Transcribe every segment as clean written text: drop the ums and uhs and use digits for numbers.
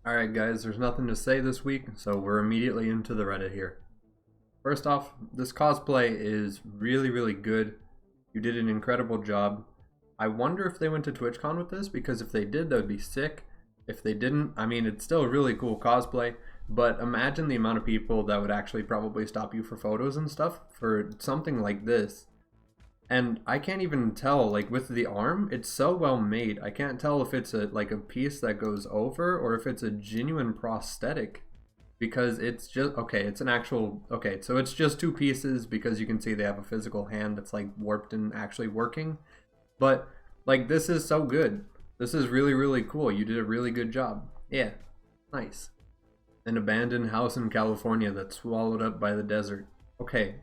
Alright guys, there's nothing to say this week, so we're immediately into the Reddit here. First off, this cosplay is really good. You did an incredible job. I wonder if they went to TwitchCon with this, because if they did, that would be sick. If they didn't, I mean, it's still a really cool cosplay, but imagine the amount of people that would actually probably stop you for photos and stuff for something like this. And I can't even tell, like with the arm, it's so well made. I can't tell if it's like a piece that goes over or if it's a genuine prosthetic, because it's just, okay, it's an actual, okay, so it's just two pieces because you can see they have a physical hand that's like warped and actually working. But like, this is so good. This is really cool. You did a really good job. Yeah, nice. An abandoned house in California that's swallowed up by the desert. Okay,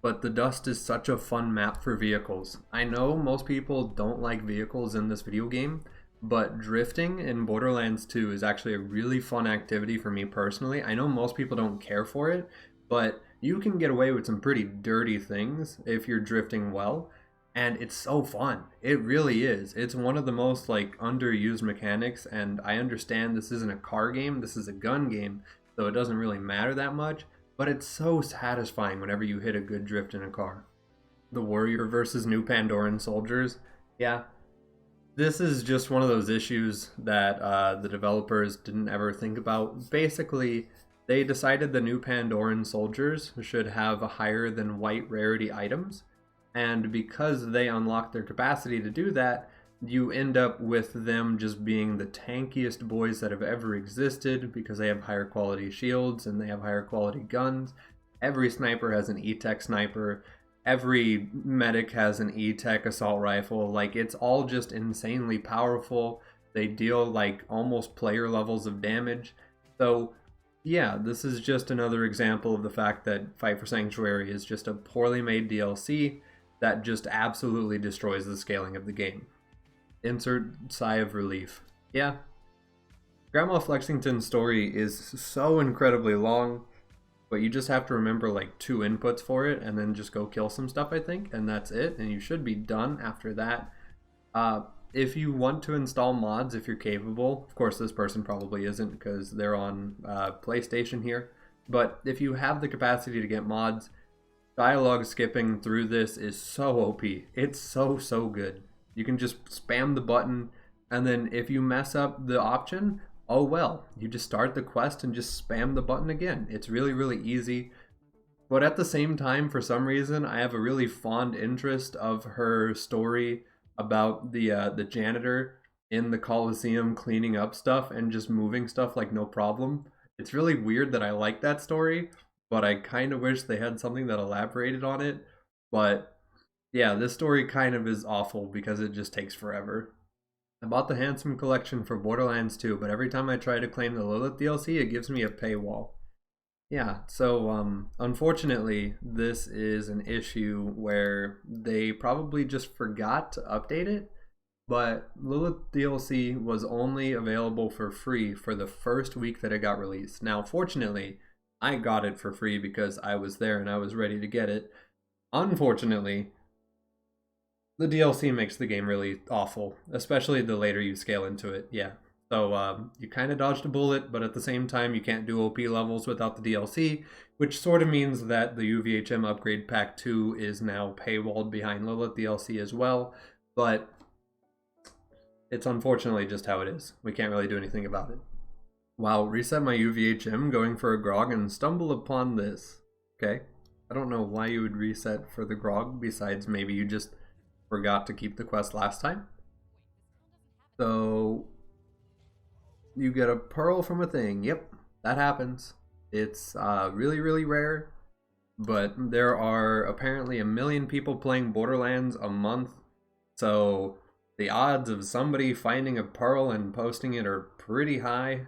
but the dust is such a fun map for vehicles. I know most people don't like vehicles in this video game, but drifting in Borderlands 2 is actually a really fun activity for me personally. I know most people don't care for it, but you can get away with some pretty dirty things if you're drifting well, and it's so fun. It really is. It's one of the most like underused mechanics, and I understand this isn't a car game, this is a gun game, so it doesn't really matter that much. But it's so satisfying whenever you hit a good drift in a car. The warrior versus new Pandoran soldiers. Yeah, this is just one of those issues that the developers didn't ever think about. Basically, they decided the new Pandoran soldiers should have higher than white rarity items. And because they unlock their capacity to do that, you end up with them just being the tankiest boys that have ever existed because they have higher quality shields and they have higher quality guns. Every sniper has an E-Tech sniper. Every medic has an E-Tech assault rifle. Like, it's all just insanely powerful. They deal like almost player levels of damage. So yeah, this is just another example of the fact that Fight for Sanctuary is just a poorly made DLC that just absolutely destroys the scaling of the game. Insert sigh of relief. Yeah. Grandma Flexington's story is so incredibly long, but you just have to remember like 2 inputs for it and then just go kill some stuff, I think, and that's it, and you should be done after that. If you want to install mods, if you're capable, of course this person probably isn't because they're on PlayStation here, but if you have the capacity to get mods, dialogue skipping through this is so OP. It's so good. You can just spam the button, and then if you mess up the option, oh well, you just start the quest and just spam the button again. It's really easy. But at the same time, for some reason, I have a really fond interest of her story about the janitor in the Coliseum cleaning up stuff and just moving stuff like no problem. It's really weird that I like that story, but I kind of wish they had something that elaborated on it. But yeah, this story kind of is awful because it just takes forever. I bought the Handsome Collection for Borderlands 2, but every time I try to claim the Lilith DLC, it gives me a paywall. Yeah, so unfortunately, this is an issue where they probably just forgot to update it, but Lilith DLC was only available for free for the first week that it got released. Now, fortunately, I got it for free because I was there and I was ready to get it. Unfortunately, the DLC makes the game really awful, especially the later you scale into it, yeah. So you kind of dodged a bullet, but at the same time, you can't do OP levels without the DLC, which sort of means that the UVHM Upgrade Pack 2 is now paywalled behind Lilith DLC as well, but it's unfortunately just how it is. We can't really do anything about it. Wow, reset my UVHM going for a grog and stumble upon this. Okay, I don't know why you would reset for the grog, besides maybe you just forgot to keep the quest last time. So you get a pearl from a thing. Yep, that happens. It's really rare, but there are apparently 1 million people playing Borderlands a month, so the odds of somebody finding a pearl and posting it are pretty high,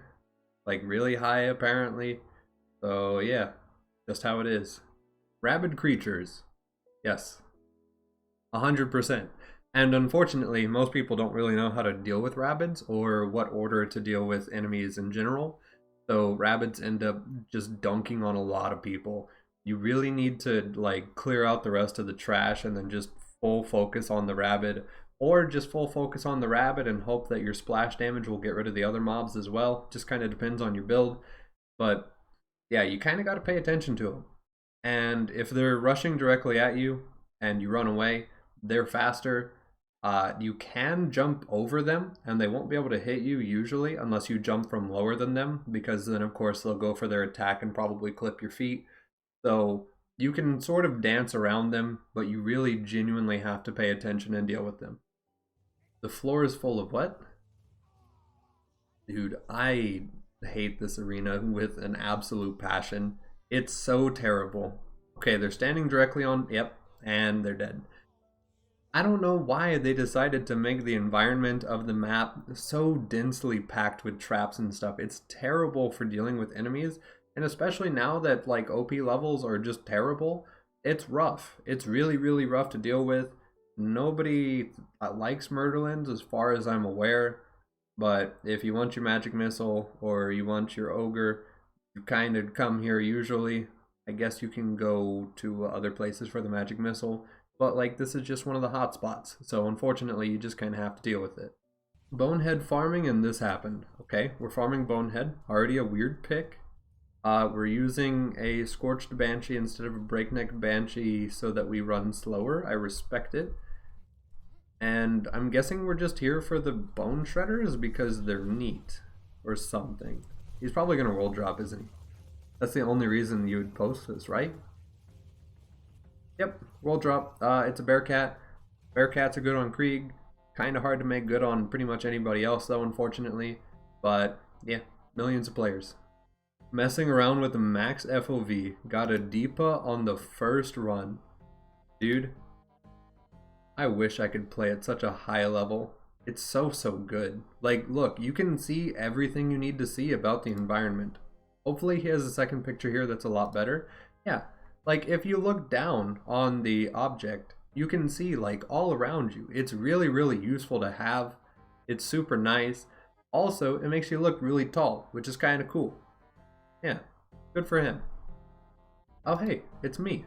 like really high apparently. So yeah, just how it is. Rabid creatures, yes, 100%. And unfortunately, most people don't really know how to deal with rabbits or what order to deal with enemies in general. So rabbits end up just dunking on a lot of people. You really need to like clear out the rest of the trash and then just full focus on the rabbit, or just full focus on the rabbit and hope that your splash damage will get rid of the other mobs as well. Just kind of depends on your build. But yeah, you kind of got to pay attention to them. And if they're rushing directly at you and you run away, they're faster. You can jump over them and they won't be able to hit you usually unless you jump from lower than them, because then of course they'll go for their attack and probably clip your feet. So you can sort of dance around them, but you really genuinely have to pay attention and deal with them. The floor is full of what? Dude, I hate this arena with an absolute passion. It's so terrible. Okay, they're standing directly on, yep, and they're dead. I don't know why they decided to make the environment of the map so densely packed with traps and stuff. It's terrible for dealing with enemies, and especially now that like OP levels are just terrible, it's rough. It's really, really rough to deal with. Nobody likes Murderlands as far as I'm aware, but if you want your magic missile or you want your ogre, you kind of come here usually. I guess you can go to other places for the magic missile, but like this is just one of the hot spots, so unfortunately you just kind of have to deal with it. Bonehead farming, and this happened. Okay, we're farming Bonehead, already a weird pick. We're using a Scorched Banshee instead of a Breakneck Banshee so that we run slower. I respect it. And I'm guessing we're just here for the Bone Shredders because they're neat or something. He's probably going to roll drop, isn't he? That's the only reason you would post this, right? Yep, roll drop. It's a Bearcat. Bearcats are good on Krieg. Kind of hard to make good on pretty much anybody else though, unfortunately. But yeah, millions of players. Messing around with the max FOV. Got a Deepa on the first run. Dude, I wish I could play at such a high level. It's so good. Like, look, you can see everything you need to see about the environment. Hopefully he has a second picture here that's a lot better. Yeah, like if you look down on the object, you can see like all around you. It's really, really useful to have. It's super nice. Also, it makes you look really tall, which is kind of cool. Yeah, good for him. Oh hey, it's me.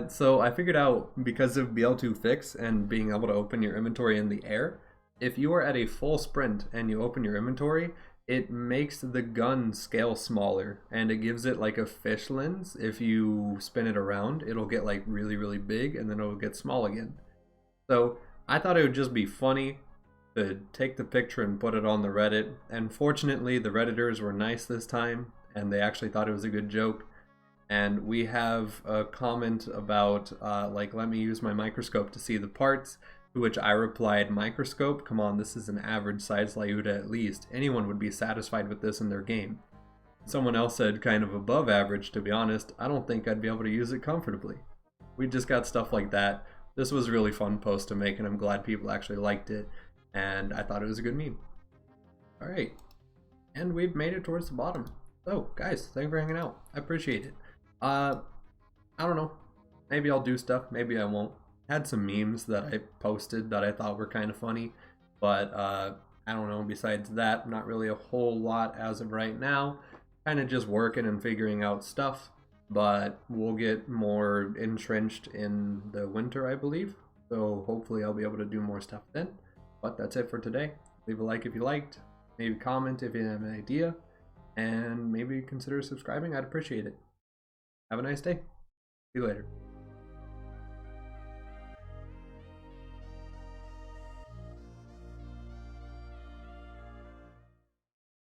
So I figured out, because of BL2 fix and being able to open your inventory in the air, if you are at a full sprint and you open your inventory, it makes the gun scale smaller and it gives it like a fish lens. If you spin it around, it'll get like really, really big and then it'll get small again. So I thought it would just be funny to take the picture and put it on the Reddit, and fortunately the Redditors were nice this time and they actually thought it was a good joke. And we have a comment about like, let me use my microscope to see the parts, to which I replied, microscope? Come on, this is an average size Lyuda at least. Anyone would be satisfied with this in their game. Someone else said kind of above average, to be honest. I don't think I'd be able to use it comfortably. We just got stuff like that. This was a really fun post to make and I'm glad people actually liked it. And I thought it was a good meme. Alright, and we've made it towards the bottom. So guys, thanks for hanging out. I appreciate it. I don't know. Maybe I'll do stuff, maybe I won't. Had some memes that I posted that I thought were kind of funny, but I don't know, besides that, not really a whole lot as of right now. Kind of just working and figuring out stuff, but we'll get more entrenched in the winter, I believe. So hopefully I'll be able to do more stuff then. But that's it for today. Leave a like if you liked, maybe comment if you have an idea, and maybe consider subscribing. I'd appreciate it. Have a nice day. See you later.